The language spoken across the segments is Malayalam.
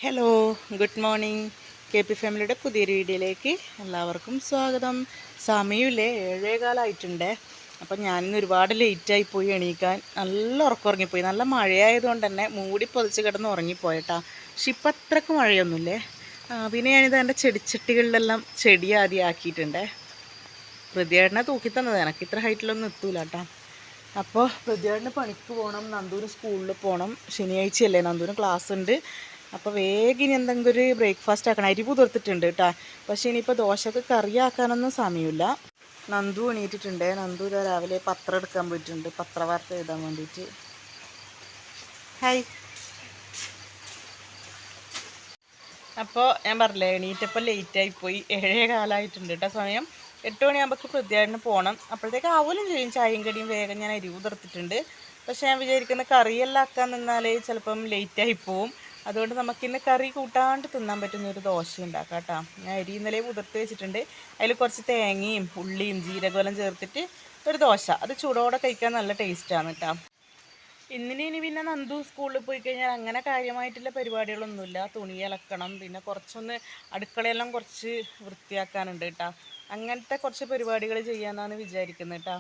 Hello, good morning. K P ഫാമിലിയുടെ പുതിയൊരു വീഡിയോയിലേക്ക് എല്ലാവർക്കും സ്വാഗതം. സമയമില്ലേ 7:15 അപ്പം ഞാനിന്ന് ഒരുപാട് ലേറ്റായി പോയി എണീക്കാൻ. നല്ല ഉറക്കമുറങ്ങിപ്പോയി. നല്ല മഴയായതുകൊണ്ട് തന്നെ മൂടി പൊതിച്ച് കിടന്ന് ഉറങ്ങിപ്പോയിട്ടാ. പക്ഷെ ഇപ്പം അത്രക്ക് മഴയൊന്നുമില്ലേ. പിന്നെ ഞാനിത് എൻ്റെ ചെടിച്ചട്ടികളിലെല്ലാം ചെടി ആദ്യം ആക്കിയിട്ടുണ്ടേ. പ്രതിയേട്ടനെ തൂക്കി തന്നത്, എനിക്ക് ഇത്ര ഹൈറ്റിലൊന്നും എത്തൂല കേട്ടോ. അപ്പോൾ പ്രതിയേട്ടന് പണിക്ക് പോകണം, നന്ദൂന് സ്കൂളിൽ പോകണം. ശനിയാഴ്ചയല്ലേ, നന്ദൂന് ക്ലാസ് ഉണ്ട്. അപ്പോൾ വേഗം ഇനി എന്തെങ്കിലും ഒരു ബ്രേക്ക്ഫാസ്റ്റ് ആക്കണം. അരി പുതിർത്തിട്ടുണ്ട് കേട്ടോ. പക്ഷേ ഇനിയിപ്പോൾ ദോശക്ക് കറിയാക്കാനൊന്നും സമയമില്ല. നന്ദു എണീറ്റിട്ടുണ്ട്. നന്ദു ഇതാ രാവിലെ പത്രം എടുക്കാൻ പോയിട്ടുണ്ട്, പത്രവാർത്ത എഴുതാൻ വേണ്ടിയിട്ട്. ഹായ്. അപ്പോൾ ഞാൻ പറഞ്ഞില്ലേ, എണീറ്റപ്പോൾ ലേറ്റായിപ്പോയി. 7:15 കേട്ടോ സമയം. 8 മണിയാകുമ്പോൾ പ്രതിയേട്ടന് പോകണം. അപ്പോഴത്തേക്ക് ആവലും ചെയ്യും. ചായയും കടിയും വേഗം ഞാൻ അരി പുതിർത്തിട്ടുണ്ട്. പക്ഷേ ഞാൻ വിചാരിക്കുന്ന കറിയെല്ലാം ആക്കാൻ നിന്നാൽ ചിലപ്പം ലേറ്റായി പോവും. അതുകൊണ്ട് നമുക്കിന്ന് കറി കൂട്ടാണ്ട് തിന്നാൻ പറ്റുന്ന ഒരു ദോശ ഉണ്ടാക്കാം കേട്ടോ. ഞാൻ അരി ഇന്നലെ പുതിർത്ത് വെച്ചിട്ടുണ്ട്. അതിൽ കുറച്ച് തേങ്ങയും ഉള്ളിയും ജീരകമെല്ലാം ചേർത്തിട്ട് ഒരു ദോശ. അത് ചൂടോടെ കഴിക്കാൻ നല്ല ടേസ്റ്റാണ് കേട്ടോ. ഇനി പിന്നെ നന്ദു സ്കൂളിൽ പോയി കഴിഞ്ഞാൽ അങ്ങനെ കാര്യമായിട്ടുള്ള പരിപാടികളൊന്നുമില്ല. തുണി അലക്കണം, പിന്നെ കുറച്ചൊന്ന് അടുക്കളയെല്ലാം കുറച്ച് വൃത്തിയാക്കാനുണ്ട് കേട്ടോ. അങ്ങനത്തെ കുറച്ച് പരിപാടികൾ ചെയ്യാനാണ് വിചാരിക്കുന്നത് കേട്ടോ.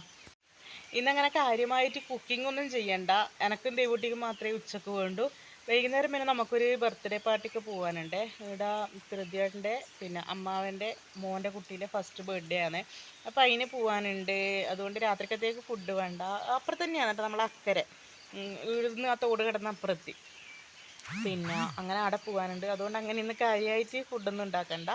ഇന്നങ്ങനെ കാര്യമായിട്ട് കുക്കിംഗ് ഒന്നും ചെയ്യണ്ട. എനക്കും ദേവൂട്ടിക്കും മാത്രമേ ഉച്ചക്ക് വേണ്ടൂ. വൈകുന്നേരം പിന്നെ നമുക്കൊരു ബർത്ത്ഡേ പാർട്ടിക്ക് പോകാനുണ്ട്. ഇവിടെ ഹൃദയേട്ടൻ്റെ പിന്നെ അമ്മാവൻ്റെ മോൻ്റെ കുട്ടീൻ്റെ ഫസ്റ്റ് ബർത്ത്ഡേ ആണ്. അപ്പോൾ അതിന് പോകാനുണ്ട്. അതുകൊണ്ട് രാത്രിക്കത്തേക്ക് ഫുഡ് വേണ്ട. അപ്പുറത്ത് തന്നെയാണ് കേട്ടോ, നമ്മൾ അക്കരെ ഇവിടുന്ന് ആ തോട് കിടന്ന അപ്പുറത്ത്. പിന്നെ അങ്ങനെ അവിടെ പോകാനുണ്ട്. അതുകൊണ്ട് അങ്ങനെ ഇന്ന് കാര്യമായിട്ട് ഫുഡൊന്നും ഉണ്ടാക്കണ്ട.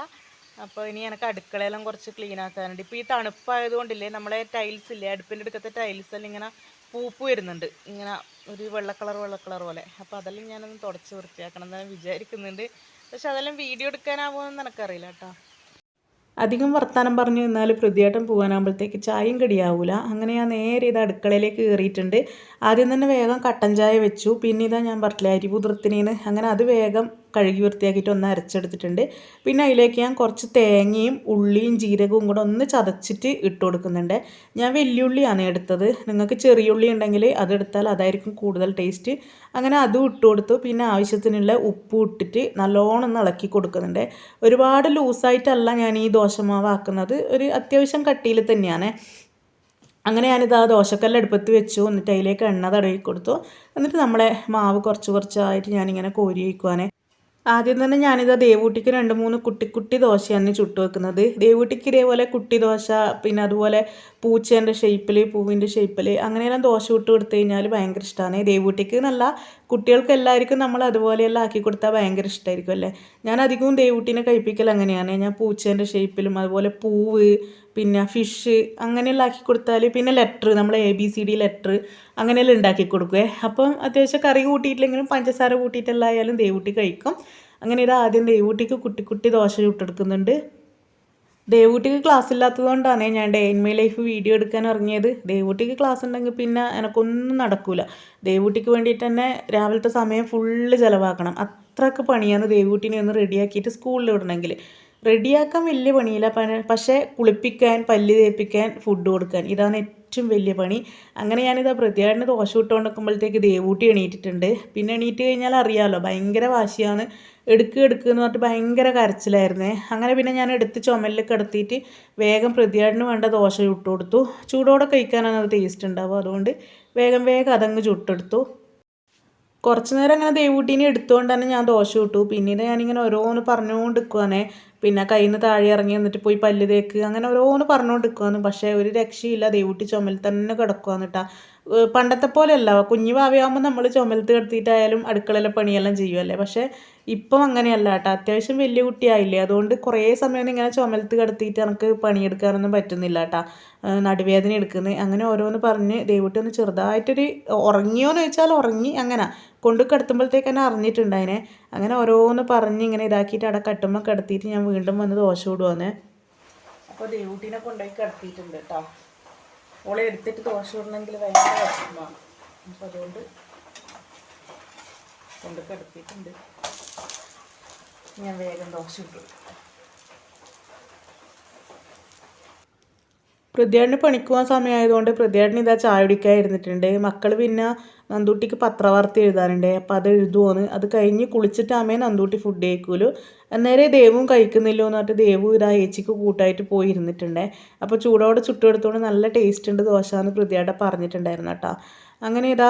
അപ്പോൾ ഇനി എനിക്ക് അടുക്കളയെല്ലാം കുറച്ച് ക്ലീൻ ആക്കാനുണ്ട്. ഇപ്പോൾ ഈ തണുപ്പായതുകൊണ്ടില്ലേ, നമ്മളെ ടൈൽസ് ഇല്ലേ, അടുപ്പിൻ്റെ അടുക്കത്തെ ടൈൽസ് എല്ലാം ഇങ്ങനെ പൂപ്പ് വരുന്നുണ്ട്, ഇങ്ങനെ ഒരു വെള്ള കളർ പോലെ. അപ്പോൾ അതെല്ലാം ഞാനൊന്ന് തുടച്ച് വൃത്തിയാക്കണം എന്ന് വിചാരിക്കുന്നുണ്ട്. പക്ഷെ അതെല്ലാം വീഡിയോ എടുക്കാനാവുമെന്ന് എനിക്കറിയില്ല കേട്ടോ. അധികം വർത്താനം പറഞ്ഞു നിന്നാൽ പ്രതിയേട്ടൻ പോകാനാകുമ്പോഴത്തേക്ക് ചായയും കടിയാവില്ല. അങ്ങനെ ഞാൻ നേരെ ഇത് അടുക്കളയിലേക്ക് കയറിയിട്ടുണ്ട്. ആദ്യം തന്നെ വേഗം കട്ടൻ ചായ വെച്ചു. പിന്നെ ഇതാ ഞാൻ പറഞ്ഞില്ല അരി പുതിർത്തിനീന്ന്, അങ്ങനെ അത് വേഗം കഴുകി വൃത്തിയാക്കിയിട്ട് ഒന്ന് അരച്ചെടുത്തിട്ടുണ്ട്. പിന്നെ അതിലേക്ക് ഞാൻ കുറച്ച് തേങ്ങയും ഉള്ളിയും ജീരകവും കൂടെ ഒന്ന് ചതച്ചിട്ട് ഇട്ട് കൊടുക്കുന്നുണ്ട്. ഞാൻ വെല്ലുള്ളിയാണ് എടുത്തത്. നിങ്ങൾക്ക് ചെറിയ ഉള്ളി ഉണ്ടെങ്കിൽ അതെടുത്താൽ അതായിരിക്കും കൂടുതൽ ടേസ്റ്റ്. അങ്ങനെ അതും ഇട്ട് കൊടുത്തു. പിന്നെ ആവശ്യത്തിനുള്ള ഉപ്പും ഇട്ടിട്ട് നല്ലോണം ഒന്ന് ഇളക്കി കൊടുക്കുന്നുണ്ട്. ഒരുപാട് ലൂസായിട്ടല്ല ഞാൻ ഈ ദോശമാവ് ആക്കുന്നത്, ഒരു അത്യാവശ്യം കട്ടിയിൽ തന്നെയാണ്. അങ്ങനെ ഞാനിത് ആ ദോശക്കല്ല് അടുപ്പത്ത് വെച്ചു. എന്നിട്ട് അതിലേക്ക് എണ്ണ തടവി കൊടുത്തു. എന്നിട്ട് നമ്മളെ മാവ് കുറച്ചായിട്ട് ഞാനിങ്ങനെ കോരി വയ്ക്കുവാനേ. ആദ്യം തന്നെ ഞാനിത് ദേവൂട്ടിക്ക് 2-3 കുട്ടി ദോശയാണ് ചുട്ടു വെക്കുന്നത്. ദേവൂട്ടിക്ക് ഇതേപോലെ കുട്ടി ദോശ, പിന്നെ അതുപോലെ പൂച്ചേൻ്റെ ഷേപ്പിൽ, പൂവിൻ്റെ ഷേപ്പിൽ അങ്ങനെയെല്ലാം ദോശ ചുട്ട് കൊടുത്തു കഴിഞ്ഞാൽ ഭയങ്കര ഇഷ്ടമാണ്. ദേവൂട്ടിക്ക് എന്നല്ല, കുട്ടികൾക്ക് എല്ലാവർക്കും നമ്മൾ അതുപോലെയെല്ലാം ആക്കി കൊടുത്താൽ ഭയങ്കര ഇഷ്ടമായിരിക്കും അല്ലേ. ഞാൻ അധികവും ദേവൂട്ടിനെ കഴിപ്പിക്കൽ അങ്ങനെയാണ്. ഞാൻ പൂച്ചേൻ്റെ ഷേപ്പിലും അതുപോലെ പൂവ്, പിന്നെ ഫിഷ് അങ്ങനെയെല്ലാം ആക്കി കൊടുത്താൽ, പിന്നെ ലെറ്റർ, നമ്മൾ ABCD ലെറ്റർ അങ്ങനെയെല്ലാം ഉണ്ടാക്കി കൊടുക്കുവേ. അപ്പം അത്യാവശ്യം കറി കൂട്ടിയിട്ടില്ലെങ്കിലും പഞ്ചസാര കൂട്ടിയിട്ടെല്ലാം ആയാലും ദേവൂട്ടി കഴിക്കും. അങ്ങനെ ഇത് ആദ്യം ദേവൂട്ടിക്ക് കുട്ടി ദോശ ചുട്ടെടുക്കുന്നുണ്ട്. ദേവൂട്ടിക്ക് ക്ലാസ് ഇല്ലാത്തതുകൊണ്ടാണ് ഞാൻ day in my life video എടുക്കാൻ ഇറങ്ങിയത്. ദേവൂട്ടിക്ക് ക്ലാസ് ഉണ്ടെങ്കിൽ പിന്നെ എനക്കൊന്നും നടക്കൂല. ദേവൂട്ടിക്ക് വേണ്ടിയിട്ട് തന്നെ രാവിലത്തെ സമയം ഫുള്ള് ചിലവാക്കണം. അത്രക്ക് പണിയാണ് ദേവൂട്ടിനെ ഒന്ന് റെഡിയാക്കിയിട്ട് സ്കൂളിൽ വിടണമെങ്കിൽ. റെഡിയാക്കാൻ വലിയ പണിയില്ല, പക്ഷേ കുളിപ്പിക്കാൻ, പല്ല് തേപ്പിക്കാൻ, ഫുഡ് കൊടുക്കാൻ, ഇതാണ് ഏറ്റവും വലിയ പണി. അങ്ങനെ ഞാനിതാ പ്രതിയേട്ടന് ദോശ ഇട്ടുകൊണ്ട് നിൽക്കുമ്പോഴത്തേക്ക് ദേവൂട്ടി എണീറ്റിട്ടുണ്ട്. പിന്നെ എണീറ്റ് കഴിഞ്ഞാൽ അറിയാമല്ലോ, ഭയങ്കര വാശിയാണ്. എടുക്കുക എന്ന് പറഞ്ഞിട്ട് ഭയങ്കര കരച്ചിലായിരുന്നേ. അങ്ങനെ പിന്നെ ഞാൻ എടുത്ത് ചുമലിൽ കിടത്തിയിട്ട് വേഗം പ്രതിയേട്ടന് വേണ്ട ദോശ ചുട്ട് കൊടുത്തു. ചൂടോടെ കഴിക്കാനാണ് അത് ടേസ്റ്റ് ഉണ്ടാവും. അതുകൊണ്ട് വേഗം അതങ്ങ് ചുട്ടെടുത്തു. കുറച്ച് നേരം അങ്ങനെ ദേവൂട്ടീനെ എടുത്തുകൊണ്ട് തന്നെ ഞാൻ ദോശ ചുട്ടു. പിന്നീട് ഞാനിങ്ങനെ ഓരോന്ന് പറഞ്ഞുകൊണ്ട് നിൽക്കുവാണേ. പിന്നെ കയ്യിൽ നിന്ന് താഴെ ഇറങ്ങി എന്നിട്ട് പോയി പല്ല് തേക്ക്, അങ്ങനെ ഓരോന്ന് പറഞ്ഞുകൊണ്ട് നിൽക്കുവാന്ന്. പക്ഷേ ഒരു രക്ഷയില്ല, ദേവൂട്ടി ചുമലിൽ തന്നെ കിടക്കുവാന്ന് കേട്ടാ. പണ്ടത്തെ പോലെയല്ല, കുഞ്ഞു ഭാവിയാകുമ്പോൾ നമ്മൾ ചുമലത്ത് കിടത്തിയിട്ടായാലും അടുക്കളയിലെ പണിയെല്ലാം ചെയ്യുമല്ലേ. പക്ഷേ ഇപ്പം അങ്ങനെയല്ല കേട്ടോ, അത്യാവശ്യം വലിയ കുട്ടിയായില്ലേ. അതുകൊണ്ട് കുറേ സമയം ഇങ്ങനെ ചുമലത്ത് കിടത്തിയിട്ട് എനിക്ക് പണിയെടുക്കാനൊന്നും പറ്റുന്നില്ല കേട്ടോ, നടുവേദന എടുക്കുന്നത്. അങ്ങനെ ഓരോന്ന് പറഞ്ഞ് ദേവൂട്ടി ഒന്ന് ചെറുതായിട്ടൊരു ഉറങ്ങിയോന്ന് ചോദിച്ചാൽ ഉറങ്ങി. അങ്ങനെ കൊണ്ട് കിടത്തുമ്പോഴത്തേക്ക് തന്നെ അറിഞ്ഞിട്ടുണ്ടായിനെ. അങ്ങനെ ഓരോന്ന് പറഞ്ഞ് ഇങ്ങനെ ഇതാക്കിയിട്ട് അവിടെ കട്ടുമ്പോൾ കിടത്തിയിട്ട് ഞാൻ വീണ്ടും വന്ന് ദോശ ചുടുവാന്ന്. അപ്പോൾ ദേവൂട്ടീനെ കൊണ്ടുപോയി കിടത്തിയിട്ടുണ്ട് കേട്ടോ. ഓളെ എടുത്തിട്ട് ദോശ ചുടണമെങ്കിൽ ഭയങ്കര വിഷമമാണ്. അപ്പോൾ അതുകൊണ്ട് കൊണ്ട് കിടത്തിയിട്ടുണ്ട്. ഞാൻ വേഗം ദോശ ചുട്ടു. പൃഥ്വിയേട്ടന് പണിക്ക് പോകാൻ സമയമായതുകൊണ്ട് പൃഥ്വിയേട്ടന് ഇതാ ചായ കുടിക്കാൻ ഇരുന്നിട്ടുണ്ട്. മക്കൾ പിന്നെ നന്ദൂട്ടിക്ക് പത്രവാർത്ത എഴുതാനുണ്ട്. അപ്പോൾ അത് എഴുതുമോന്ന്. അത് കഴിഞ്ഞ് കുളിച്ചിട്ട് അമ്മയെ നന്ദൂട്ടി ഫുഡ് കഴിക്കൂലു. അന്നേരം ദേവും കഴിക്കുന്നില്ലോ എന്ന് പറഞ്ഞിട്ട് ദേവു ഇതാ ഏച്ചിക്ക് കൂട്ടായിട്ട് പോയി ഇരുന്നിട്ടുണ്ടേ. അപ്പോൾ ചൂടോടെ ചുട്ടെടുത്തോണ്ട് നല്ല ടേസ്റ്റ് ഉണ്ട് ദോശ എന്ന് പൃഥ്വിയേട്ടൻ പറഞ്ഞിട്ടുണ്ടായിരുന്നു കേട്ടോ. അങ്ങനെ ഇതാ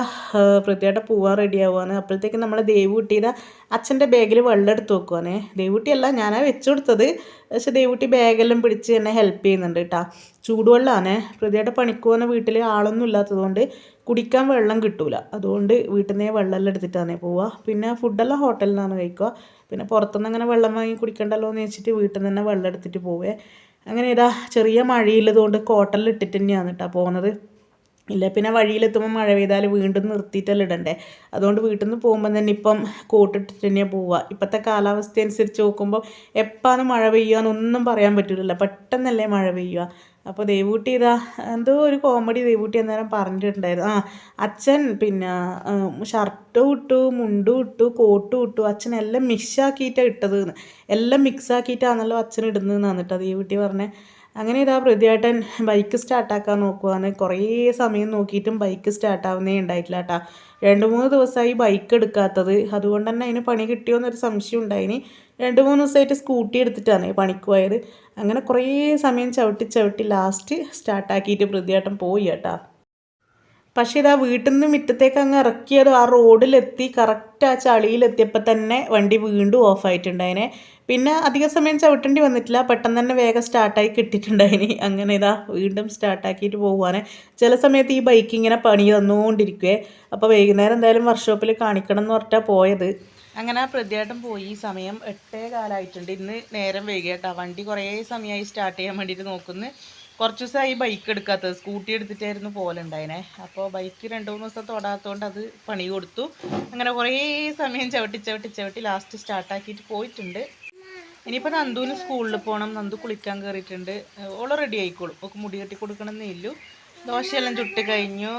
പൃഥ്വിയേട്ടൻ പോവാൻ റെഡി ആവുകയാണ്. അപ്പോഴത്തേക്കും നമ്മളെ ദേവുട്ടിയുടെ അച്ഛൻ്റെ ബാഗിൽ വെള്ളം എടുത്ത് വെക്കുവാണേ. ദേവുട്ടിയല്ല, ഞാനാ വെച്ചു കൊടുത്തത്. പക്ഷെ ദേവുട്ടി ബാഗെല്ലാം പിടിച്ച് എന്നെ ഹെൽപ്പ് ചെയ്യുന്നുണ്ട് കേട്ടോ. ചൂടുവെള്ളമാണ്. പൃഥ്വിയേട്ടൻ പണിക്ക് പോകുന്ന വീട്ടിൽ ആളൊന്നും ഇല്ലാത്തതുകൊണ്ട് കുടിക്കാൻ വെള്ളം കിട്ടൂല. അതുകൊണ്ട് വീട്ടിൽ നിന്നേ വെള്ളമെല്ലാം എടുത്തിട്ടാണ് പോവുക. പിന്നെ ഫുഡെല്ലാം ഹോട്ടലിൽ നിന്നാണ് കഴിക്കുക. പിന്നെ പുറത്തുനിന്ന് അങ്ങനെ വെള്ളം വാങ്ങി കുടിക്കണ്ടല്ലോ എന്ന് വെച്ചിട്ട് വീട്ടിൽ നിന്ന് തന്നെ വെള്ളം എടുത്തിട്ട് പോവേ. അങ്ങനെ ഇതാ ചെറിയ മഴയുള്ളതുകൊണ്ട് കോട്ടലിൽ ഇട്ടിട്ട് തന്നെയാണ് കേട്ടോ പോകുന്നത്. ഇല്ല പിന്നെ വഴിയിലെത്തുമ്പോൾ മഴ പെയ്താൽ വീണ്ടും നിർത്തിയിട്ടല്ല ഇടണ്ടേ. അതുകൊണ്ട് വീട്ടിൽ നിന്ന് പോകുമ്പോൾ തന്നെ ഇപ്പം കോട്ടിട്ടിട്ട് തന്നെയാണ് പോവുക. ഇപ്പോഴത്തെ കാലാവസ്ഥ അനുസരിച്ച് നോക്കുമ്പോൾ എപ്പാണ് മഴ പെയ്യുകയെന്നൊന്നും പറയാൻ പറ്റില്ലല്ലോ. പെട്ടെന്നല്ലേ മഴ പെയ്യുക. അപ്പോൾ ദേവൂട്ടി ഇതാ എന്തോ ഒരു കോമഡി ദേവൂട്ടി അന്നേരം പറഞ്ഞിട്ടുണ്ടായിരുന്നു. അച്ഛൻ പിന്നെ ഷർട്ടും ഇട്ടു, മുണ്ടും ഇട്ടു, കോട്ടും ഇട്ടു, അച്ഛൻ എല്ലാം മിക്സാക്കിയിട്ടാണ് ഇട്ടത്. എല്ലാം മിക്സാക്കിയിട്ടാണല്ലോ അച്ഛൻ ഇടുന്നതെന്നാണ് കേട്ടോ ദേവൂട്ടി പറഞ്ഞത്. അങ്ങനെ ഇതാ പൃഥ്വിയേട്ടൻ ബൈക്ക് സ്റ്റാർട്ടാക്കാൻ നോക്കുവാണ്. കുറേ സമയം നോക്കിയിട്ടും ബൈക്ക് സ്റ്റാർട്ടാവുന്നേ ഉണ്ടായിട്ടില്ല കേട്ടോ. 2-3 ദിവസമായി ബൈക്ക് എടുക്കാത്തത്. അതുകൊണ്ട് തന്നെ അതിന് പണി കിട്ടിയോന്നൊരു സംശയം ഉണ്ടായിന്. 2-3 ദിവസമായിട്ട് സ്കൂട്ടി എടുത്തിട്ടാണ് പണിക്ക് പോയത്. അങ്ങനെ കുറേ സമയം ചവിട്ടി ലാസ്റ്റ് സ്റ്റാർട്ടാക്കിയിട്ട് പൃഥ്വിയേട്ടൻ പോയി കേട്ടോ. പക്ഷേ ഇതാ വീട്ടിൽ നിന്ന് മുറ്റത്തേക്ക് അങ്ങ് ഇറക്കിയത് ആ റോഡിലെത്തി കറക്റ്റ് ആ ചളിയിലെത്തിയപ്പോൾ തന്നെ വണ്ടി വീണ്ടും ഓഫായിട്ടുണ്ടായിനെ. പിന്നെ അധിക സമയം ചവിട്ടേണ്ടി വന്നിട്ടില്ല. പെട്ടെന്ന് തന്നെ വേഗം സ്റ്റാർട്ടായി കിട്ടിയിട്ടുണ്ടായിന്. അങ്ങനെ ഇതാ വീണ്ടും സ്റ്റാർട്ടാക്കിയിട്ട് പോകുവാനെ. ചില സമയത്ത് ഈ ബൈക്ക് ഇങ്ങനെ പണി തന്നുകൊണ്ടിരിക്കുവേ. അപ്പോൾ വൈകുന്നേരം എന്തായാലും വർക്ക്ഷോപ്പിൽ കാണിക്കണം എന്ന് പറഞ്ഞിട്ടാണ് പോയത്. അങ്ങനെ പൃഥ്വിയേട്ടൻ പോയി. ഈ സമയം 8:15 ഇന്ന് നേരം വൈകിട്ടാ. വണ്ടി കുറേ സമയമായി സ്റ്റാർട്ട് ചെയ്യാൻ വേണ്ടിയിട്ട് നോക്കുന്നു. കുറച്ച് ദിവസമായി ബൈക്ക് എടുക്കാത്തത്. സ്കൂട്ടി എടുത്തിട്ടായിരുന്നു പോലെ ഉണ്ടായിനെ. അപ്പോൾ ബൈക്ക് 2-3 ദിവസം തൊടാത്തതുകൊണ്ട് അത് പണി കൊടുത്തു. അങ്ങനെ കുറേ സമയം ചവിട്ടി ലാസ്റ്റ് സ്റ്റാർട്ടാക്കിയിട്ട് പോയിട്ടുണ്ട്. ഇനിയിപ്പോൾ നന്ദുവിന് സ്കൂളിൽ പോകണം. നന്ദു കുളിക്കാൻ കയറിയിട്ടുണ്ട്. ഓള് റെഡി ആയിക്കോളും. ഒക്കെ മുടി കെട്ടി കൊടുക്കണമെന്നേ ഇല്ലു. ദോശയെല്ലാം ചുട്ട് കഴിഞ്ഞു.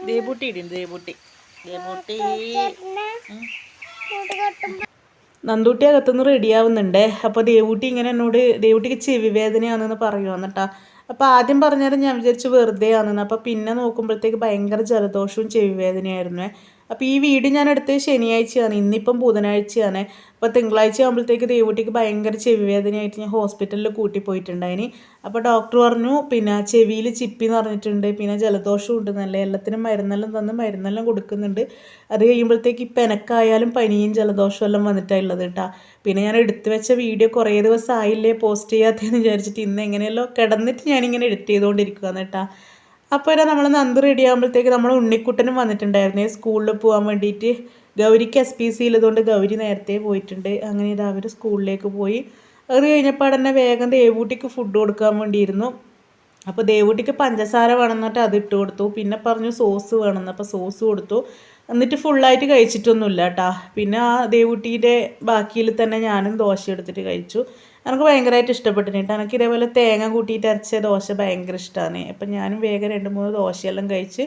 ദേവൂട്ടി ഇടുന്നു. ദേവൂട്ടി നന്ദൂട്ടി അകത്തുനിന്ന് റെഡിയാവുന്നുണ്ട്. അപ്പോൾ ദേവൂട്ടി ഇങ്ങനെ എന്നോട് ദേവൂട്ടിക്ക് ചെവി വേദനയാണെന്ന് പറയുവാന്ന് കേട്ടോ. അപ്പോൾ ആദ്യം പറഞ്ഞാലും ഞാൻ വിചാരിച്ചു വെറുതെ ആണെന്ന്. അപ്പോൾ പിന്നെ നോക്കുമ്പോഴത്തേക്ക് ഭയങ്കര ജലദോഷവും ചെവി വേദനയായിരുന്നു. അപ്പോൾ ഈ വീഡിയോ ഞാൻ എടുത്തത് ശനിയാഴ്ചയാണ്. ഇന്നിപ്പം ബുധനാഴ്ചയാണ്. അപ്പോൾ തിങ്കളാഴ്ച ആകുമ്പോഴത്തേക്ക് ദേവൂട്ടിക്ക് ഭയങ്കര ചെവി വേദനയായിട്ട് ഞാൻ ഹോസ്പിറ്റലിൽ കൂട്ടിപ്പോയിട്ടുണ്ടായിന്. അപ്പോൾ ഡോക്ടർ പറഞ്ഞു പിന്നെ ചെവിയിൽ ചിപ്പി എന്ന് പറഞ്ഞിട്ടുണ്ട്. പിന്നെ ജലദോഷവും ഉണ്ട് നല്ല. എല്ലാത്തിനും മരുന്നെല്ലാം തന്ന് മരുന്നെല്ലാം കൊടുക്കുന്നുണ്ട്. അത് കഴിയുമ്പോഴത്തേക്ക് ഇപ്പം എനക്കായാലും പനിയും ജലദോഷവും എല്ലാം വന്നിട്ടുള്ളത് കേട്ടോ. പിന്നെ ഞാൻ എടുത്തു വെച്ച വീഡിയോ കുറേ ദിവസം ആയില്ലേ പോസ്റ്റ് ചെയ്യാത്തതെന്ന് വിചാരിച്ചിട്ട് ഇന്ന് എങ്ങനെയല്ലോ കിടന്നിട്ട് ഞാനിങ്ങനെ എഡിറ്റ് ചെയ്തുകൊണ്ടിരിക്കുകയാണ് കേട്ടോ. അപ്പോൾ നമ്മൾ നന്ദു റെഡി ആകുമ്പോഴത്തേക്ക് നമ്മൾ ഉണ്ണിക്കുട്ടനും വന്നിട്ടുണ്ടായിരുന്നേ സ്കൂളിൽ പോകാൻ വേണ്ടിയിട്ട്. ഗൗരിക്ക് SPC ഉള്ളതുകൊണ്ട് ഗൗരി നേരത്തെ പോയിട്ടുണ്ട്. അങ്ങനെ ഇത് അവർ സ്കൂളിലേക്ക് പോയി. അത് കഴിഞ്ഞപ്പോൾ തന്നെ വേഗം ദേവൂട്ടിക്ക് ഫുഡ് കൊടുക്കാൻ വേണ്ടിയിരുന്നു. അപ്പോൾ ദേവൂട്ടിക്ക് പഞ്ചസാര വേണമെന്നിട്ട് അത് ഇട്ട് കൊടുത്തു. പിന്നെ പറഞ്ഞു സോസ് വേണമെന്ന്. അപ്പോൾ സോസ് കൊടുത്തു. എന്നിട്ട് ഫുള്ളായിട്ട് കഴിച്ചിട്ടൊന്നുമില്ല കേട്ടോ. പിന്നെ ആ ദേവൂട്ടിയുടെ ബാക്കിയിൽ തന്നെ ഞാനും ദോശ എടുത്തിട്ട് കഴിച്ചു. എനിക്ക് ഭയങ്കരമായിട്ട് ഇഷ്ടപ്പെട്ടിട്ട് കേട്ടോ. എനിക്ക് ഇതേപോലെ തേങ്ങ കൂട്ടിയിട്ട് അരച്ച ദോശ ഭയങ്കര ഇഷ്ടമാണ്. അപ്പം ഞാനും വേഗം 2-3 ദോശയെല്ലാം കഴിച്ച്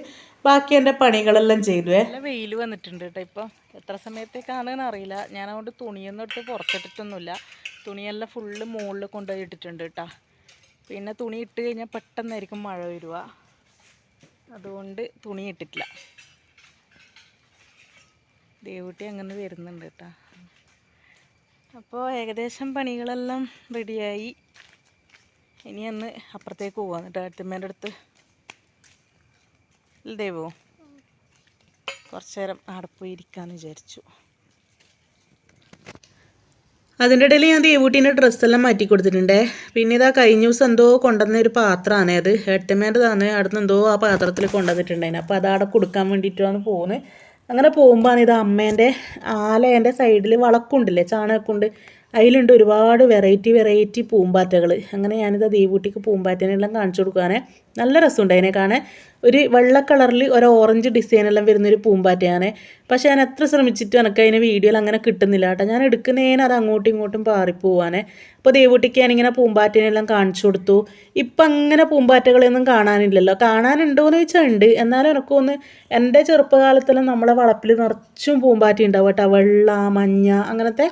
ബാക്കി എൻ്റെ പണികളെല്ലാം ചെയ്തു. നല്ല വെയിൽ വന്നിട്ടുണ്ട് കേട്ടോ. ഇപ്പം എത്ര സമയത്തേക്കാണെന്ന് അറിയില്ല. ഞാൻ അതുകൊണ്ട് തുണിയൊന്നും എടുത്ത് പുറത്തിട്ടിട്ടൊന്നുമില്ല. തുണിയെല്ലാം ഫുള്ള് മുകളിൽ കൊണ്ടുപോയി ഇട്ടിട്ടുണ്ട് കേട്ടോ. പിന്നെ തുണി ഇട്ട് കഴിഞ്ഞാൽ പെട്ടെന്നായിരിക്കും മഴ വരിക. അതുകൊണ്ട് തുണി ഇട്ടിട്ടില്ല. ദേവൂട്ടി അങ്ങനെ വരുന്നുണ്ട് കേട്ടോ. അപ്പോൾ ഏകദേശം പണികളെല്ലാം റെഡിയായി. ഇനി ഒന്ന് അപ്പുറത്തേക്ക് പോവാം. എന്നിട്ട് അടുത്തമ്മേൻ്റെ അടുത്ത് ദേവോ കുറച്ച് നേരം അവിടെ പോയി ഇരിക്കാമെന്ന് വിചാരിച്ചു. അതിൻ്റെ ഇടയിൽ ഞാൻ ദേവൂട്ടീൻ്റെ ഡ്രസ്സെല്ലാം മാറ്റി കൊടുത്തിട്ടുണ്ടേ. പിന്നെ ഇതാ കഴിഞ്ഞ ദിവസം എന്തോ കൊണ്ടുവന്ന ഒരു പാത്രമാണ്. അത് ഏട്ടമ്മേൻ്റെതാണ്. അടുത്ത് എന്തോ ആ പാത്രത്തിൽ കൊണ്ടുവന്നിട്ടുണ്ടായിരുന്നു. അപ്പോൾ അതവിടെ കൊടുക്കാൻ വേണ്ടിയിട്ടാണ് പോകുന്നത്. അങ്ങനെ പോകുമ്പോഴാണ് ഇത് അമ്മേൻ്റെ ആലേൻ്റെ സൈഡിൽ വളക്കുണ്ടില്ലേ, ചാണകക്കുണ്ട്. അതിലുണ്ട് ഒരുപാട് വെറൈറ്റി പൂമ്പാറ്റകൾ. അങ്ങനെ ഞാനിത് ദേവൂട്ടിക്ക് പൂമ്പാറ്റനെല്ലാം കാണിച്ചു കൊടുക്കുകയാണ്. നല്ല രസമുണ്ട് അതിനെ കാണാൻ. ഒരു വെള്ള കളറിൽ ഒരു ഓറഞ്ച് ഡിസൈനെല്ലാം വരുന്നൊരു പൂമ്പാറ്റയാണ്. പക്ഷേ ഞാൻ എത്ര ശ്രമിച്ചിട്ടും എനിക്ക് അതിനെ വീഡിയോയിൽ അങ്ങനെ കിട്ടുന്നില്ല കേട്ടോ. ഞാൻ എടുക്കുന്നതിന് അത് അങ്ങോട്ടും ഇങ്ങോട്ടും പാറിപ്പോവാണ്. അപ്പോൾ ദേവൂട്ടിക്ക് ഞാനിങ്ങനെ പൂമ്പാറ്റനെല്ലാം കാണിച്ചു കൊടുത്തു. ഇപ്പം അങ്ങനെ പൂമ്പാറ്റകളെയൊന്നും കാണാനില്ലല്ലോ. കാണാനുണ്ടോയെന്ന് ചോദിച്ചാൽ ഉണ്ട്. എന്നാലും എനിക്കൊന്ന് എൻ്റെ ചെറുപ്പകാലത്തെല്ലാം നമ്മളെ വളപ്പിൽ നിറച്ചും പൂമ്പാറ്റ ഉണ്ടാവും കേട്ടോ. വെള്ള, മഞ്ഞ അങ്ങനത്തെ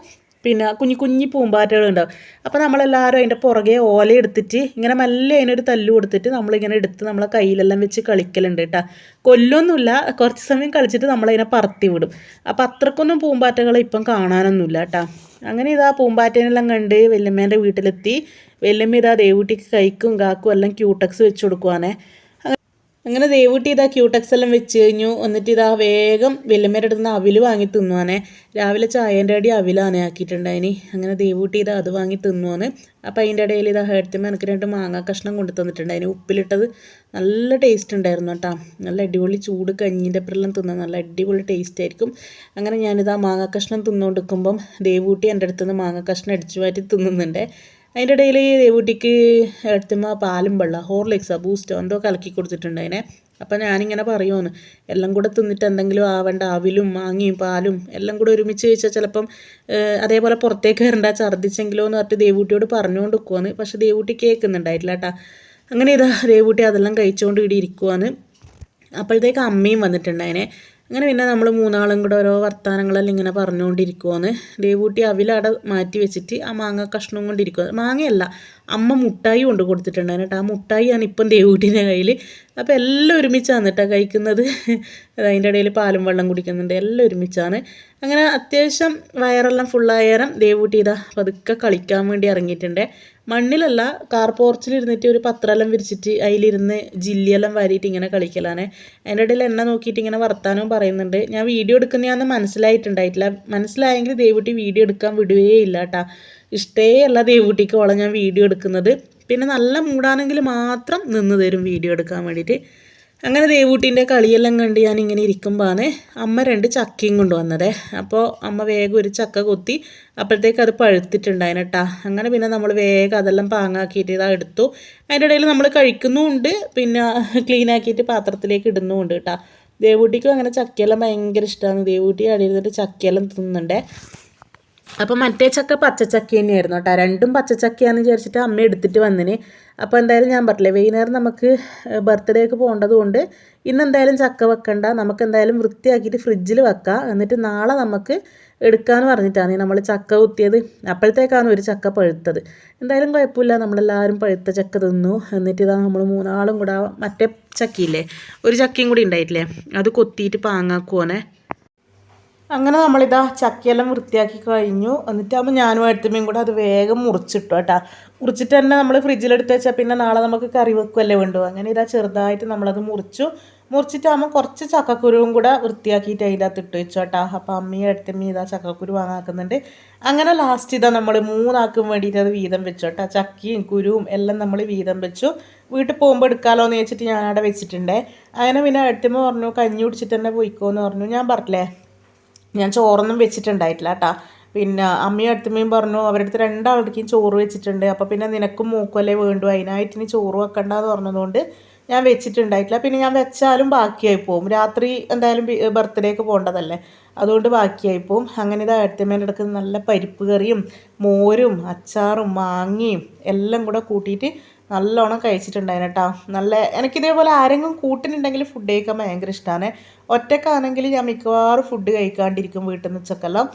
പിന്നെ കുഞ്ഞു കുഞ്ഞു പൂമ്പാറ്റകളുണ്ടാവും. അപ്പോൾ നമ്മളെല്ലാവരും അതിൻ്റെ പുറകെ ഓല എടുത്തിട്ട് ഇങ്ങനെ മെല്ലെ അതിനൊരു തല്ല് കൊടുത്തിട്ട് നമ്മളിങ്ങനെ എടുത്ത് നമ്മളെ കയ്യിലെല്ലാം വെച്ച് കളിക്കലുണ്ട് കേട്ടോ. കൊല്ലൊന്നുമില്ല, കുറച്ച് സമയം കളിച്ചിട്ട് നമ്മളതിനെ പറത്തി വിടും. അപ്പോൾ അത്രക്കൊന്നും പൂമ്പാറ്റകളെ ഇപ്പം കാണാനൊന്നുമില്ല കേട്ടോ. അങ്ങനെ ഇതാ പൂമ്പാറ്റേനെല്ലാം കണ്ട് വല്യമ്മേൻ്റെ വീട്ടിലെത്തി. വല്യമ്മ ഇതാ ദേവൂട്ടിക്ക് കഴിക്കും കാക്കും എല്ലാം ക്യൂടെക്സ് വെച്ച് കൊടുക്കുവാണേ. അങ്ങനെ ദേവൂട്ടി ഇതാ ക്യൂടെക്സ് എല്ലാം വെച്ച് കഴിഞ്ഞു. എന്നിട്ട് ഇതാ വേഗം വല്യമ്മേൻ്റെ അടുത്ത് നിന്ന് അവിൽ വാങ്ങി തിന്നുവാണേ. രാവിലെ ചായേൻ്റെ അടി അവിലാണ് ആക്കിയിട്ടുണ്ടായിനി. അങ്ങനെ ദേവൂട്ടി ഇതാ അത് വാങ്ങി തിന്നുവാണ്. അപ്പോൾ അതിൻ്റെ ഇടയിൽ ഇതാ ഹേർത്തിമ്മ എനിക്ക് 2 മാങ്ങ കഷ്ണം കൊണ്ട് തന്നിട്ടുണ്ടായിന്. ഉപ്പിലിട്ടത് നല്ല ടേസ്റ്റ് ഉണ്ടായിരുന്നു കേട്ടോ. നല്ല അടിപൊളി ചൂട് കഞ്ഞീൻ്റെ അപ്പുറം തിന്നാൻ നല്ല അടിപൊളി ടേസ്റ്റ് ആയിരിക്കും. അങ്ങനെ ഞാനിതാ മാങ്ങ കഷ്ണം തിന്നുകൊണ്ടിരിക്കുമ്പം ദേവൂട്ടി എൻ്റെ അടുത്ത് നിന്ന് മാങ്ങ കഷ്ണം അടിച്ചു മാറ്റി തിന്നുന്നുണ്ട്. അതിൻ്റെ ഇടയിൽ ദേവൂട്ടിക്ക് എടുത്തുമ്മ പാലും വെള്ളം ഹോർലിക്സോ ബൂസ്റ്റോ എന്തോ കലക്കി കൊടുത്തിട്ടുണ്ടായിനെ. അപ്പം ഞാനിങ്ങനെ പറയുമെന്ന് എല്ലാം കൂടെ തിന്നിട്ട് എന്തെങ്കിലും ആവേണ്ട, അവിലും മാങ്ങയും പാലും എല്ലാം കൂടെ ഒരുമിച്ച് കഴിച്ചാൽ ചിലപ്പം അതേപോലെ പുറത്തേക്ക് വരണ്ട, ഛർദ്ദിച്ചെങ്കിലോ എന്ന് പറഞ്ഞിട്ട് ദേവൂട്ടിയോട് പറഞ്ഞുകൊണ്ട് നിൽക്കുവാന്ന്. പക്ഷേ ദേവൂട്ടി കേൾക്കുന്നുണ്ടായിട്ടില്ല കേട്ടോ. അങ്ങനെ ഇതാ ദേവൂട്ടി അതെല്ലാം കഴിച്ചുകൊണ്ട് ഇവിടെ ഇരിക്കുവാന്ന്. അപ്പോഴത്തേക്ക് അമ്മയും വന്നിട്ടുണ്ടായിനെ. അങ്ങനെ പിന്നെ നമ്മൾ 3 ആളും കൂടെ ഓരോ വർത്തമാനങ്ങളെല്ലാം ഇങ്ങനെ പറഞ്ഞുകൊണ്ടിരിക്കുവാന്ന്. ദേവൂട്ടി അവിലട മാറ്റി വെച്ചിട്ട് ആ മാങ്ങ കഷ്ണം കൊണ്ടിരിക്കുക. മാങ്ങയല്ല, അമ്മ മുട്ടായി കൊണ്ട് കൊടുത്തിട്ടുണ്ടായിരുന്നു കേട്ടോ. ആ മുട്ടായിയാണ് ഇപ്പം ദേവൂട്ടിൻ്റെ കയ്യിൽ. അപ്പോൾ എല്ലാം ഒരുമിച്ചാണ് കേട്ടോ കഴിക്കുന്നത്. അതിൻ്റെ ഇടയിൽ പാലും വെള്ളം കുടിക്കുന്നുണ്ട്, എല്ലാം ഒരുമിച്ചാണ്. അങ്ങനെ അത്യാവശ്യം വയറെല്ലാം ഫുള്ളായേരം ദേവൂട്ടി ഇതാ പതുക്കെ കളിക്കാൻ വേണ്ടി ഇറങ്ങിയിട്ടുണ്ട്. മണ്ണിലല്ല, കാർ പോർച്ചിലിരുന്നിട്ട് ഒരു പത്രമെല്ലാം വിരിച്ചിട്ട് അതിലിരുന്ന് ജില്ലിയെല്ലാം വാരിയിട്ട് ഇങ്ങനെ കളിക്കലാണ്. അതിൻ്റെ ഇടയിൽ എന്നെ നോക്കിയിട്ട് ഇങ്ങനെ വർത്താനവും പറയുന്നുണ്ട്. ഞാൻ വീഡിയോ എടുക്കുന്നതാണെന്ന് മനസ്സിലായിട്ടുണ്ടായിട്ടില്ല. മനസ്സിലായെങ്കിൽ ദേവൂട്ടി വീഡിയോ എടുക്കാൻ വിടുകയേ ഇല്ല കേട്ടോ. ഇഷ്ടേയല്ല ദേവൂട്ടിക്ക് ഓളെ ഞാൻ വീഡിയോ എടുക്കുന്നത്. പിന്നെ നല്ല മൂടാണെങ്കിൽ മാത്രം നിന്ന് തരും വീഡിയോ എടുക്കാൻ വേണ്ടിയിട്ട്. അങ്ങനെ ദേവൂട്ടീൻ്റെ കളിയെല്ലാം കണ്ട് ഞാൻ ഇങ്ങനെ ഇരിക്കുമ്പോഴാണ് അമ്മ 2 ചക്കയും കൊണ്ടുവന്നത്. അപ്പോൾ അമ്മ വേഗം ഒരു ചക്ക കൊത്തി, അപ്പോഴത്തേക്ക് അത് പഴുത്തിട്ടുണ്ടായിന് കേട്ടോ. അങ്ങനെ പിന്നെ നമ്മൾ വേഗം അതെല്ലാം പാങ്ങാക്കിയിട്ട് ഇതാ എടുത്തു. അതിൻ്റെ ഇടയിൽ നമ്മൾ കഴിക്കുന്നുമുണ്ട്, പിന്നെ ക്ലീനാക്കിയിട്ട് പാത്രത്തിലേക്ക് ഇടുന്നുമുണ്ട് കേട്ടോ. ദേവൂട്ടിക്കും അങ്ങനെ ചക്കയെല്ലാം ഭയങ്കര ഇഷ്ടമാണ്. ദേവൂട്ടി അടിയിരുന്നിട്ട് ചക്കയെല്ലാം തിന്നുന്നുണ്ടേ. അപ്പോൾ മറ്റേ ചക്ക പച്ചച്ചക്ക തന്നെയായിരുന്നു കേട്ടോ. 2ഉം പച്ചച്ചക്കയാണെന്ന് വിചാരിച്ചിട്ട് അമ്മ എടുത്തിട്ട് വന്നിന്. അപ്പോൾ എന്തായാലും ഞാൻ പറഞ്ഞില്ലേ, വൈകുന്നേരം നമുക്ക് ബർത്ത്ഡേക്ക് പോകേണ്ടത് കൊണ്ട് ഇന്നെന്തായാലും ചക്ക വെക്കണ്ട, നമുക്ക് എന്തായാലും വൃത്തിയാക്കിയിട്ട് ഫ്രിഡ്ജിൽ വെക്കാം, എന്നിട്ട് നാളെ നമുക്ക് എടുക്കാമെന്ന് പറഞ്ഞിട്ടാണ് നമ്മൾ ചക്ക കുത്തിയത്. അപ്പോഴത്തേക്കാണ് ഒരു ചക്ക പഴുത്തത്. എന്തായാലും കുഴപ്പമില്ല, നമ്മളെല്ലാവരും പഴുത്ത ചക്ക തിന്നു. എന്നിട്ട് ഇതാ നമ്മൾ 3 ആളും കൂടെ മറ്റേ ചക്കയില്ലേ, ഒരു ചക്കയും കൂടി ഉണ്ടായിട്ടില്ലേ, അത് കൊത്തിയിട്ട് പാങ്ങാക്കുവാനേ. അങ്ങനെ നമ്മളിതാ ചക്കയെല്ലാം വൃത്തിയാക്കി കഴിഞ്ഞു. എന്നിട്ടാകുമ്പോൾ ഞാനും എടുത്തുമ്മയും കൂടെ അത് വേഗം മുറിച്ചിട്ടു കേട്ടോ. മുറിച്ചിട്ട് തന്നെ നമ്മൾ ഫ്രിഡ്ജിലെടുത്ത് വെച്ചാൽ പിന്നെ നാളെ നമുക്ക് കറി വെക്കുമല്ലേ വേണ്ടു. അങ്ങനെ ഇതാ ചെറുതായിട്ട് നമ്മളത് മുറിച്ചിട്ടാകുമ്പോൾ കുറച്ച് ചക്കക്കുരുവും കൂടെ വൃത്തിയാക്കിയിട്ട് അതിൻ്റെ അകത്ത് ഇട്ട് വെച്ചു കേട്ടോ. അപ്പോൾ അമ്മയും എടുത്തുമ്മയും ഇതാ ചക്കക്കുരു വാങ്ങാക്കുന്നുണ്ട്. അങ്ങനെ ലാസ്റ്റ് ഇതാ നമ്മൾ 3 ആൾക്കും വേണ്ടിയിട്ട് അത് വീതം വെച്ചു കേട്ടോ. ചക്കയും കുരുവും എല്ലാം നമ്മൾ വീതം വെച്ചു. വീട്ടിൽ പോകുമ്പോൾ എടുക്കാമല്ലോ എന്ന് വെച്ചിട്ട് ഞാൻ അവിടെ വെച്ചിട്ടുണ്ടേ. അങ്ങനെ പിന്നെ എടുത്തുമ്മ പറഞ്ഞു കഞ്ഞി കുടിച്ചിട്ട് തന്നെ പോയിക്കോന്ന് പറഞ്ഞു. ഞാൻ പറഞ്ഞില്ലേ, ഞാൻ ചോറൊന്നും വെച്ചിട്ടുണ്ടായിട്ടില്ല കേട്ടോ. പിന്നെ അമ്മയും അടുത്തമ്മയും പറഞ്ഞു അവരുടെ അടുത്ത് 2 ആളുടെയും ചോറ് വെച്ചിട്ടുണ്ട്. അപ്പോൾ പിന്നെ നിനക്കും മൂക്കല്ലേ വേണ്ടു, അതിനായിട്ട് ഇനി ചോറ് വെക്കണ്ടെന്ന് പറഞ്ഞതുകൊണ്ട് ഞാൻ വെച്ചിട്ടുണ്ടായിട്ടില്ല. പിന്നെ ഞാൻ വെച്ചാലും ബാക്കിയായി പോവും. രാത്രി എന്തായാലും ബർത്ത്ഡേക്ക് പോകേണ്ടതല്ലേ, അതുകൊണ്ട് ബാക്കിയായി പോവും. അങ്ങനെ ഇത് അടുത്തമ്മേൻ്റെ അടുത്ത് നല്ല പരിപ്പ് കറിയും മോരും അച്ചാറും മാങ്ങയും എല്ലാം കൂടെ കൂട്ടിയിട്ട് നല്ലോണം കഴിച്ചിട്ടുണ്ടായിരുന്നു കേട്ടോ. നല്ല എനിക്കിതേപോലെ ആരെങ്കിലും കൂട്ടിനുണ്ടെങ്കിൽ ഫുഡ് കഴിക്കാൻ ഭയങ്കര ഇഷ്ടമാണ്. ഒറ്റക്കാണെങ്കിൽ ഞാൻ മിക്കവാറും ഫുഡ് കഴിക്കാണ്ടിരിക്കും വീട്ടിൽ നിന്ന് ഉച്ചക്കെല്ലാം.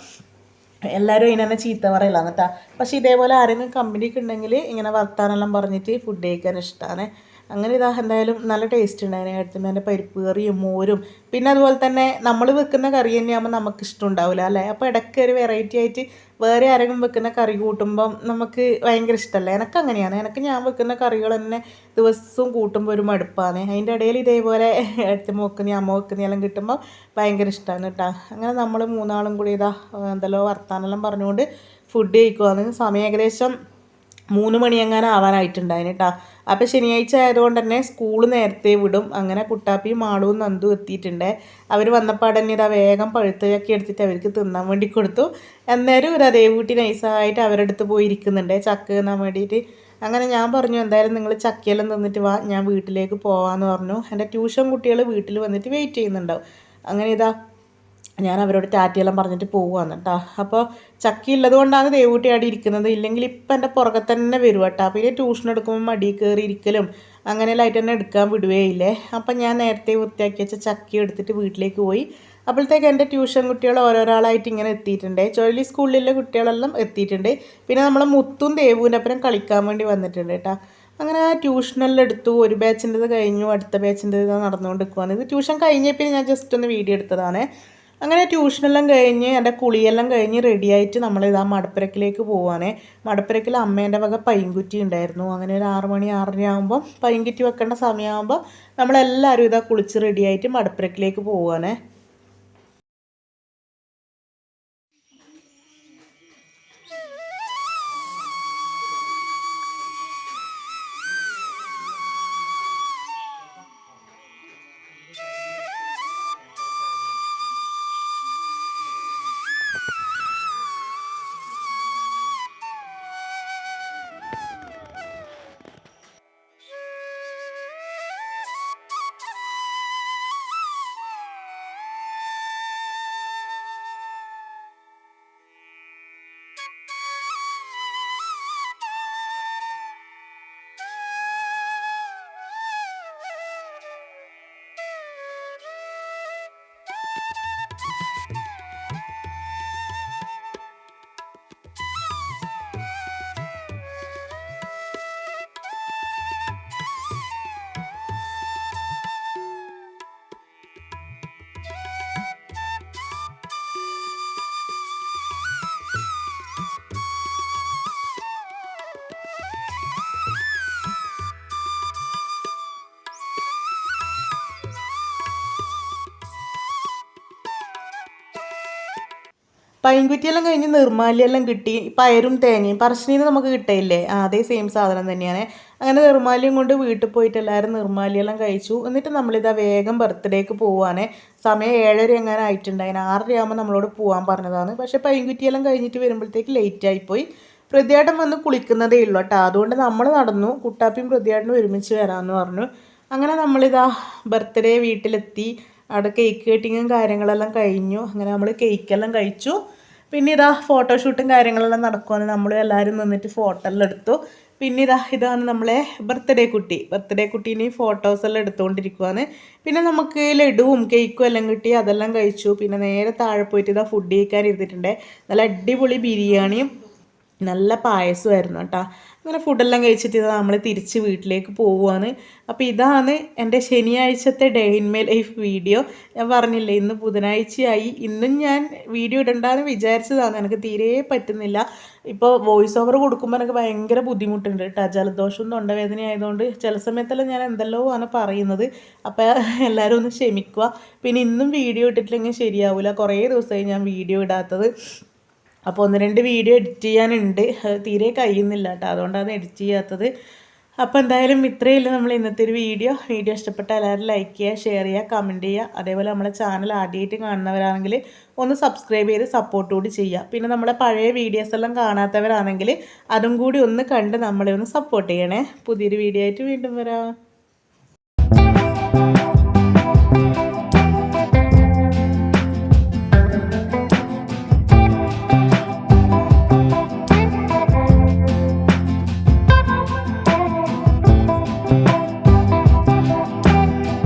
എല്ലാവരും അതിനെ ചീത്ത പറയില്ലാന്ന് കേട്ടോ. പക്ഷേ ഇതേപോലെ ആരെങ്കിലും കമ്പനിക്ക് ഉണ്ടെങ്കിൽ ഇങ്ങനെ വർത്താനെല്ലാം പറഞ്ഞിട്ട് ഫുഡ് കഴിക്കാൻ ഇഷ്ടമാണ്. അങ്ങനെ ഇതാ എന്തായാലും നല്ല ടേസ്റ്റ് ഉണ്ടായിരുന്നു. അടുത്തമ്മേൻ്റെ പരിപ്പ് കറിയും മോരും, പിന്നെ അതുപോലെ തന്നെ നമ്മൾ വെക്കുന്ന കറി തന്നെയാകുമ്പോൾ നമുക്ക് ഇഷ്ടമുണ്ടാവില്ല അല്ലേ. അപ്പോൾ ഇടയ്ക്ക് ഒരു വെറൈറ്റി ആയിട്ട് വേറെ ആരെങ്കിലും വെക്കുന്ന കറി കൂട്ടുമ്പം നമുക്ക് ഭയങ്കര ഇഷ്ടമല്ലേ. എനിക്കങ്ങനെയാണ്. ഞാൻ വെക്കുന്ന കറികൾ തന്നെ ദിവസവും കൂട്ടുമ്പോൾ ഒരു മടുപ്പാണ്. അതിൻ്റെ ഇടയിൽ ഇതേപോലെ അടുത്തമ്മ വെക്കുന്ന അമ്മ വെക്കുന്നതെല്ലാം കിട്ടുമ്പോൾ ഭയങ്കര ഇഷ്ടമാണ് കേട്ടോ. അങ്ങനെ നമ്മൾ 3 ആളും കൂടി ഇതാ എന്തെല്ലോ വർത്താനെല്ലാം പറഞ്ഞുകൊണ്ട് ഫുഡ് കഴിക്കുവാണ്. സമയം ഏകദേശം 3 മണിയെങ്ങാനും ആവാനായിട്ടുണ്ടായിന് കേട്ടോ. അപ്പോൾ ശനിയാഴ്ച ആയതുകൊണ്ട് തന്നെ സ്കൂൾ നേരത്തെ വിടും. അങ്ങനെ കുട്ടാപ്പിയും മാളും നന്ദു എത്തിയിട്ടുണ്ട്. അവർ വന്നപ്പോൾ തന്നെ ഇതാ വേഗം പഴുത്തയൊക്കെ എടുത്തിട്ട് അവർക്ക് തിന്നാൻ വേണ്ടി കൊടുത്തു. അന്നേരം ഒരു അതേകൂട്ടി നൈസായിട്ട് അവരുടെ അടുത്ത് പോയി ഇരിക്കുന്നുണ്ട് ചക്ക തിന്നാൻ വേണ്ടിയിട്ട്. അങ്ങനെ ഞാൻ പറഞ്ഞു എന്തായാലും നിങ്ങൾ ചക്കയെല്ലാം തിന്നിട്ട് വാ, ഞാൻ വീട്ടിലേക്ക് പോകാമെന്ന് പറഞ്ഞു. എൻ്റെ ട്യൂഷൻ കുട്ടികൾ വീട്ടിൽ വന്നിട്ട് വെയിറ്റ് ചെയ്യുന്നുണ്ടാവും. അങ്ങനെ ഇതാ ഞാൻ അവരോട് ടാറ്റയെല്ലാം പറഞ്ഞിട്ട് പോവുകയാണ് കേട്ടോ. അപ്പോൾ ചക്കി ഉള്ളത് കൊണ്ടാണ് ദേവൂട്ടി അവിടെ ഇരിക്കുന്നത്, ഇല്ലെങ്കിൽ ഇപ്പം എൻ്റെ പുറകെ തന്നെ വരും കേട്ടോ. പിന്നെ ട്യൂഷൻ എടുക്കുമ്പോൾ മടി കയറി ഇരിക്കലും അങ്ങനെയെല്ലായിട്ട് തന്നെ എടുക്കാൻ വിടുകയില്ലേ. അപ്പം ഞാൻ നേരത്തെ വൃത്തിയാക്കി വെച്ച ചക്കി എടുത്തിട്ട് വീട്ടിലേക്ക് പോയി. അപ്പോഴത്തേക്ക് എൻ്റെ ട്യൂഷൻ കുട്ടികൾ ഓരോരാളായിട്ട് ഇങ്ങനെ എത്തിയിട്ടുണ്ട്. ചുഴലി സ്കൂളിലെ കുട്ടികളെല്ലാം എത്തിയിട്ടുണ്ട്. പിന്നെ നമ്മളെ മുത്തും ദേവുവിൻ്റെ അപ്പുറം കളിക്കാൻ വേണ്ടി വന്നിട്ടുണ്ട് കേട്ടോ. അങ്ങനെ ട്യൂഷനെല്ലാം എടുത്തു. ഒരു ബാച്ചിൻ്റെത് കഴിഞ്ഞു, അടുത്ത ബാച്ചിൻ്റെത് നടന്നുകൊണ്ട് നിൽക്കുവാണ്. ഇത് ട്യൂഷൻ കഴിഞ്ഞപ്പോൾ ഞാൻ ജസ്റ്റ് ഒന്ന് വീഡിയോ എടുത്തതാണ്. അങ്ങനെ ട്യൂഷനെല്ലാം കഴിഞ്ഞ് എൻ്റെ കുളിയെല്ലാം കഴിഞ്ഞ് റെഡിയായിട്ട് നമ്മളിതാ മടപ്പുരക്കിലേക്ക് പോവാണ്. മടപ്പുരക്കിൽ അമ്മേൻ്റെ വക പൈൻകുറ്റി ഉണ്ടായിരുന്നു. അങ്ങനെ ഒരു 6 മണി 6:30 ആകുമ്പോൾ പൈൻകുറ്റി വെക്കേണ്ട സമയമാകുമ്പോൾ നമ്മളെല്ലാവരും ഇതാ കുളിച്ച് റെഡിയായിട്ട് മടപ്പുരക്കിലേക്ക് പോവാണ്. പൈൻകുറ്റിയെല്ലാം കഴിഞ്ഞ് നിർമ്മാല്യെല്ലാം കിട്ടി. പയറും തേങ്ങയും പറശ്ശിനിന്ന് നമുക്ക് കിട്ടിയില്ലേ, അതേ സെയിം സാധനം തന്നെയാണ്. അങ്ങനെ നിർമ്മാല്യം കൊണ്ട് വീട്ടിൽ പോയിട്ട് എല്ലാവരും നിർമ്മാല്യെല്ലാം കഴിച്ചു. എന്നിട്ട് നമ്മളിതാ വേഗം ബർത്ത്ഡേക്ക് പോവാണ്. സമയം 7:30 എങ്ങനെ ആയിട്ടുണ്ടായിരുന്നു. 6:30 ആകുമ്പോൾ നമ്മളോട് പോകാൻ പറഞ്ഞതാണ്. പക്ഷേ പൈൻകുറ്റിയെല്ലാം കഴിഞ്ഞിട്ട് വരുമ്പോഴത്തേക്ക് ലേറ്റായിപ്പോയി. പൃഥ്വിയേട്ടൻ വന്ന് കുളിക്കുന്നതേ ഉള്ളൂ കേട്ടോ. അതുകൊണ്ട് നമ്മൾ നടന്നു. കുട്ടാപ്പിയും പൃഥ്വിയേട്ടനും ഒരുമിച്ച് വരാമെന്ന് പറഞ്ഞു. അങ്ങനെ നമ്മളിതാ ബർത്ത്ഡേ വീട്ടിലെത്തി. അവിടെ കേക്ക് കട്ടിങ്ങും കാര്യങ്ങളെല്ലാം കഴിഞ്ഞു. അങ്ങനെ നമ്മൾ കേക്കെല്ലാം കഴിച്ചു. പിന്നെ ഇതാ ഫോട്ടോഷൂട്ടും കാര്യങ്ങളെല്ലാം നടക്കുവാണ്. നമ്മൾ എല്ലാവരും നിന്നിട്ട് ഫോട്ടോ എല്ലാം എടുത്തു. പിന്നെ ഇതാണ് നമ്മളെ ബർത്ത്ഡേ കുട്ടീനെയും ഫോട്ടോസെല്ലാം എടുത്തുകൊണ്ടിരിക്കുവാണ്. പിന്നെ നമുക്ക് ലഡുവും കേക്കും എല്ലാം കിട്ടി, അതെല്ലാം കഴിച്ചു. പിന്നെ നേരെ താഴെ പോയിട്ട് ഫുഡ് കഴിക്കാൻ ഇരുന്നിട്ടുണ്ട്. നല്ല അടിപൊളി ബിരിയാണിയും നല്ല പായസമായിരുന്നു കേട്ടോ. അങ്ങനെ ഫുഡെല്ലാം കഴിച്ചിട്ട് നമ്മൾ തിരിച്ച് വീട്ടിലേക്ക് പോവുകയാണ്. അപ്പോൾ ഇതാണ് എൻ്റെ ശനിയാഴ്ചത്തെ day in my life video. ഞാൻ പറഞ്ഞില്ലേ, ഇന്ന് ബുധനാഴ്ചയായി. ഇന്നും ഞാൻ വീഡിയോ ഇടണ്ടെന്ന് വിചാരിച്ചതാണ്, എനിക്ക് തീരെ പറ്റുന്നില്ല. ഇപ്പോൾ വോയിസ് ഓവർ കൊടുക്കുമ്പോൾ എനിക്ക് ഭയങ്കര ബുദ്ധിമുട്ടുണ്ട് കേട്ടോ. ജലദോഷവും തൊണ്ടവേദന ആയതുകൊണ്ട് ചില സമയത്തെല്ലാം ഞാൻ എന്തെല്ലോ ആണ് പറയുന്നത്. അപ്പോൾ എല്ലാവരും ഒന്ന് ക്ഷമിക്കുക. പിന്നെ ഇന്നും വീഡിയോ ഇട്ടിട്ടില്ലെങ്കിൽ ശരിയാവില്ല. കുറേ ദിവസമായി ഞാൻ വീഡിയോ ഇടാത്തത്. അപ്പോൾ 1-2 വീഡിയോ എഡിറ്റ് ചെയ്യാനുണ്ട്, തീരെ കഴിയുന്നില്ല കേട്ടോ. അതുകൊണ്ടാണ് എഡിറ്റ് ചെയ്യാത്തത്. അപ്പോൾ എന്തായാലും ഇത്രയേ നമ്മൾ ഇന്നത്തെ ഒരു വീഡിയോ ഇഷ്ടപ്പെട്ടാൽ എല്ലാവരും ലൈക്ക് ചെയ്യുക, ഷെയർ ചെയ്യുക, കമൻറ്റ് ചെയ്യുക. അതേപോലെ നമ്മളെ ചാനൽ ആദ്യമായിട്ട് കാണുന്നവരാണെങ്കിൽ ഒന്ന് സബ്സ്ക്രൈബ് ചെയ്ത് സപ്പോർട്ട് കൂടി ചെയ്യുക. പിന്നെ നമ്മളെ പഴയ വീഡിയോസ് എല്ലാം കാണാത്തവരാണെങ്കിൽ അതും കൂടി ഒന്ന് കണ്ട് നമ്മളെ ഒന്ന് സപ്പോർട്ട് ചെയ്യണേ. പുതിയൊരു വീഡിയോ ആയിട്ട് വീണ്ടും വരാം.